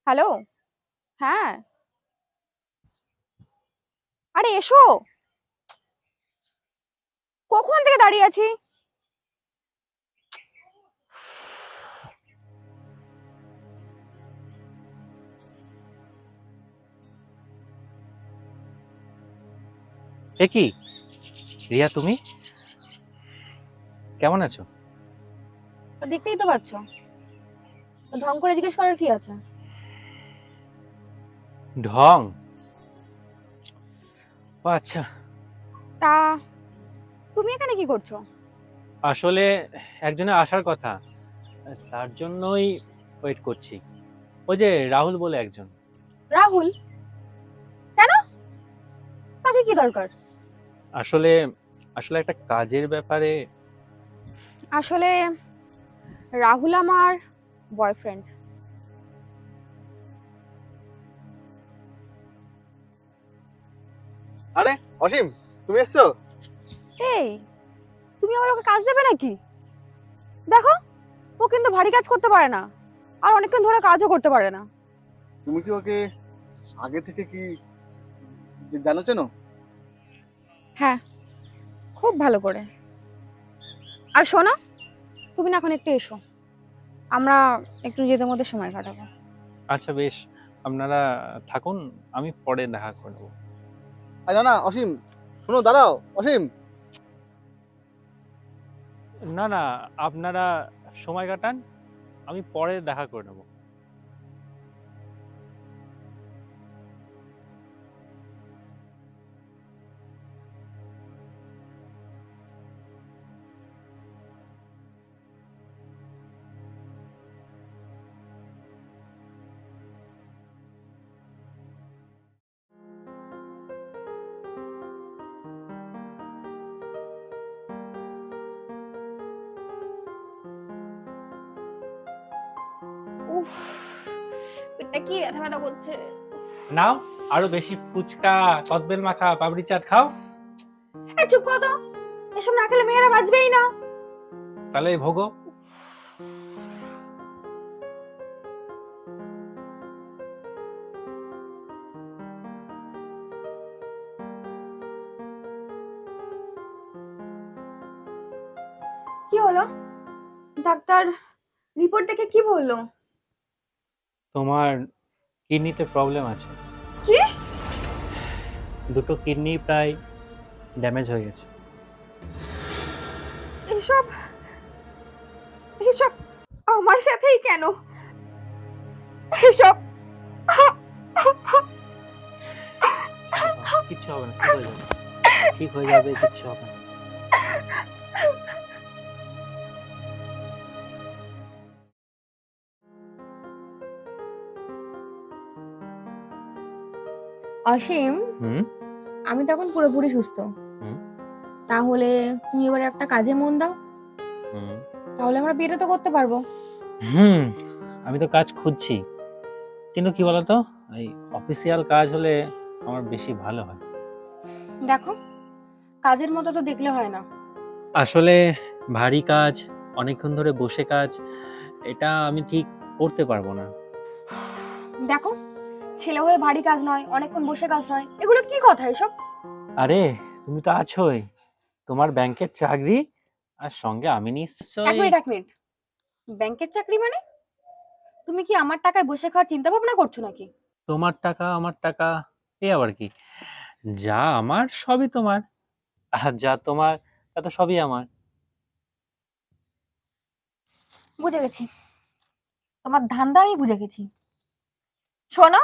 Hello. হ্যাঁ। আরে এসো। কখন থেকে দাঁড়িয়ে আছি। এ কি রিয়া, তুমি কেমন আছো? তো দেখতেই তো পাচ্ছ, তো ঢং করে জিজ্ঞেস করার কি আছে? ঢং? ও আচ্ছা। তা তুমি এখানে কি করছো? আসলে একজনের আসার কথা, তার জন্যই ওয়েট করছি। ওই যে রাহুল বলে একজন। রাহুল? কেন? তাকে কি দরকার? আসলে আসলে একটা কাজের ব্যাপারে। আসলে রাহুল আমার বয়ফ্রেন্ড। আরে অসীম, তুমি এসছো? এই, তুমি আবার ওকে কাজ দেবে নাকি? দেখো, ও কিন্তু ভারী কাজ করতে পারে না, আর অনেকক্ষণ ধরে কাজও করতে পারে না। তুমি কি ওকে আগে থেকে কি জানো চেনো? হ্যাঁ, খুব ভালো করে। আর শোনো, তুমি না এখন একটু এসো, আমরা একটু নিজেদের মধ্যে সময় কাটাবো। আচ্ছা বেশ, আপনারা থাকুন, আমি পরে দেখা করবো। আরে না না অসীম, শোনো, দাঁড়াও অসীম। না না, আপনারা সময় কাটান, আমি পরে দেখা করে নেবো। উফ, পেটটা কি ব্যথা ব্যথা করছে। নাও, আরো বেশি ফুচকা, কদবেল মাখা, পাপড়ি চাট খাও। এই চুপ করো তো, এসব না খেলে মেয়েরা বাঁচবেই না। তাহলে ভোগো। কি হলো? ডাক্তার রিপোর্ট দেখে কি বললো? তোমার কিডনিতে প্রবলেম আছে। কি? দুটো কিডনি প্রায় ড্যামেজ হয়ে গেছে। এসব এসব আমার সাথেই কেন? এসব কিচ্ছু হবে না, ঠিক হয়ে যাবে, ঠিক হয়ে যাবে, কিচ্ছু হবে না। অসীম, হুম আমি তখন পুরোপুরি সুস্থ। হুম তাহলে তুমি এবার একটা কাজে মন দাও, হুম তাহলে আমরা বিয়েটা তো করতে পারবো। হুম আমি তো কাজ খুঁজছি, কিন্তু কি বলতো, এই অফিসিয়াল কাজ হলে আমার বেশি ভালো হয়। দেখো, কাজের মতো তো দেখলে হয় না। আসলে ভারী কাজ, অনেকক্ষণ ধরে বসে কাজ, এটা আমি ঠিক করতে পারবো না। দেখো, ছেলে হয়ে ভারী কাজ নয়, অনেকক্ষণ বসে কাজ নয়, এগুলো কি কথা এসব? আরে তুমি তো আছোই, তোমার ব্যাংকের চাকরি, আর সঙ্গে আমি এক নিশ্চয়ই। মিনিট এক মিনিট, ব্যাংকের চাকরি মানে? তুমি কি আমার টাকায় বসে খাওয়ার চিন্তা ভাবনা করছো নাকি? তোমার টাকা আমার টাকা, এ আবার কি? যা আমার সবই তোমার, আর যা তোমার তা তো সবই আমার। বুঝে গেছি, তোমার ধান্দা আমি বুঝে গেছি। শোনো,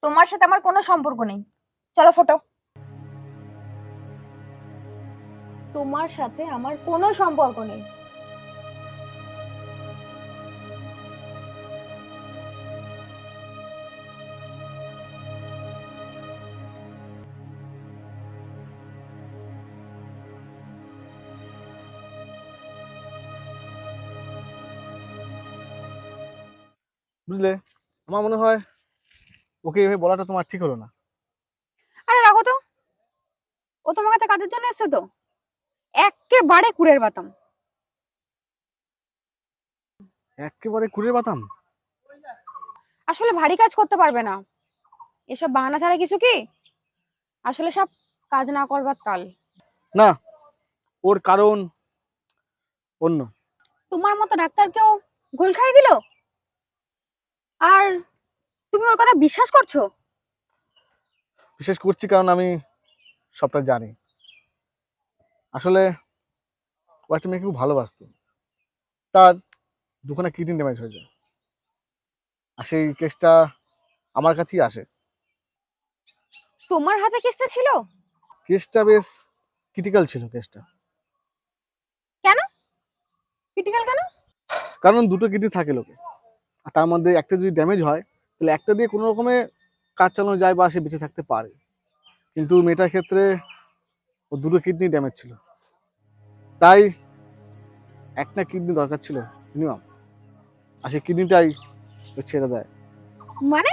তোমার সাথে আমার কোনো সম্পর্ক নেই। চলো ফটো। তোমার সাথে আমার কোনো সম্পর্ক নেই। বুঝলে, আমার মনে হয় ওকে এভাবে বলাটা তোমার ঠিক হলো না। আরে রাখো তো, ও তোমার কাছে কাজের জন্য এসেছে তো? একেবারে কুড়ের বাতাম। একেবারে কুড়ে বাতাম? আসলে ভারী কাজ করতে পারবে না। এসব বাহানা ছাড়া কিছু কি? আসলে সব কাজ না করবার তাল। না, ওর কারণ অন্য। তোমার মতো ডাক্তারকেও ঘোল খাইয়ে দিল, আর তুমি ওর কথা বিশ্বাস করছো? বিশেষ করছি কারণ আমি সবটা জানি। আসলে ও একটা মেয়েকে খুব ভালোবাসতো, তার দুখানা কিডনি ড্যামেজ হয়ে যায়, আর সেই কেসটা আমার কাছেই আসে। তোমার হাতে কেসটা ছিল? কেসটা বেশ ক্রিটিক্যাল ছিল কেসটা। কেন ক্রিটিক্যাল কেন? কারণ দুটো কিডনি থাকে লোকে, আর তার মধ্যে একটা যদি ড্যামেজ হয় তাহলে একটা দিয়ে কোনো রকমে কাজ চালানো যায় বা সে বেঁচে থাকতে পারে। কিন্তু মেয়েটার ক্ষেত্রে ও দুটো কিডনি ড্যামেজ ছিল, তাই একটা কিডনি দরকার ছিল মিনিমাম, আর সেই কিডনিটাই ও ছেড়ে দেয়। মানে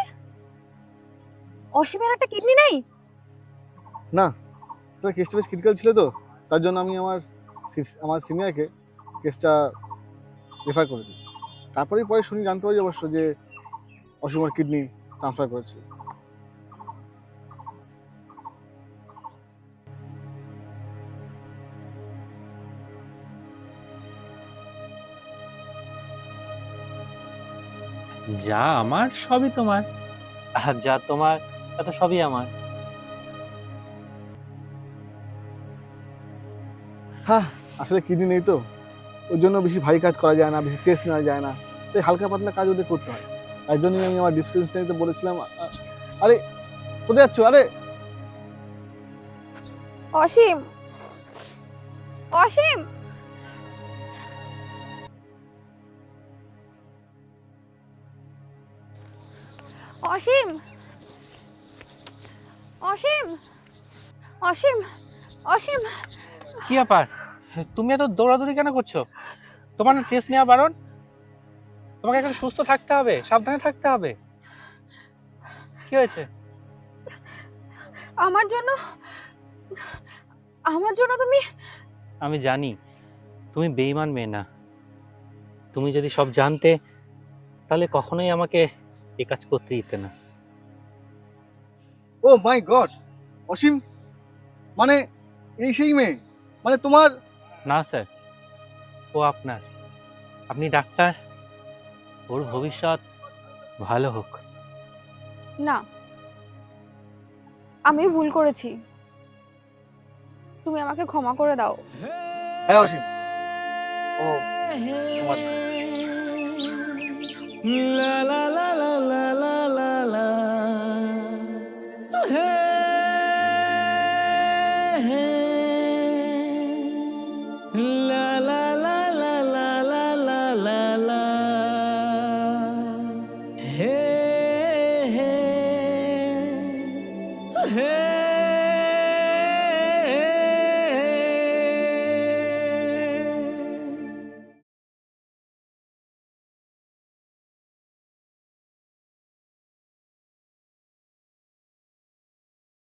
অসীমের একটা কিডনি নেই? না, তাহলে কেসটা বেশ ক্রিটিক্যাল ছিল তো, তার জন্য আমি আমার সিনিয়রকে কেসটা রেফার করে দিই। তারপরেই পরে শুনি, জানতে পারি অবশ্য যে অসীমর কিডনি ট্রান্সফার করেছে। যা আমার সবই তোমার, আর যা তোমার তা তো সবই আমার। হ্যাঁ, আসলে কিডনি নেই তো, ওর জন্য বেশি ভারী কাজ করা যায় না, বেশি স্ট্রেস নেওয়া যায় না, তাই হালকা পাতলা কাজ ওদের করতে হয়। তাই জন্যই আমি আমার ডিসটেন্স নিতে বলেছিলাম। আরে কোথায় যাচ্ছ? আরে অসীম, অসীম, অসীম, অসীম, অসীম, অসীম। কি ব্যাপার, তুমি এত দৌড়াদৌড়ি কেন করছো? তোমার টেস্ট নেওয়া বারণ। তোমাকে এখন সুস্থ থাকতে হবে, সাবধানে থাকতে হবে। কি হয়েছে? আমার জন্য, আমার জন্য তুমি? আমি জানি তুমি বেঈমান মেয়ে না। তুমি যদি সব জানতে তাহলে কখনোই আমাকে এই কাজ করতে দিতে না। ও মাই গড, অসীম মানে এই সেই মেয়ে, মানে তোমার? না স্যার, ও আপনার। আপনি ডাক্তার, ওর ভবিষ্যৎ ভালো হোক। না, আমি ভুল করেছি, তুমি আমাকে ক্ষমা করে দাও। হ্যাঁ অসীম, ও তোমার। La la la la la la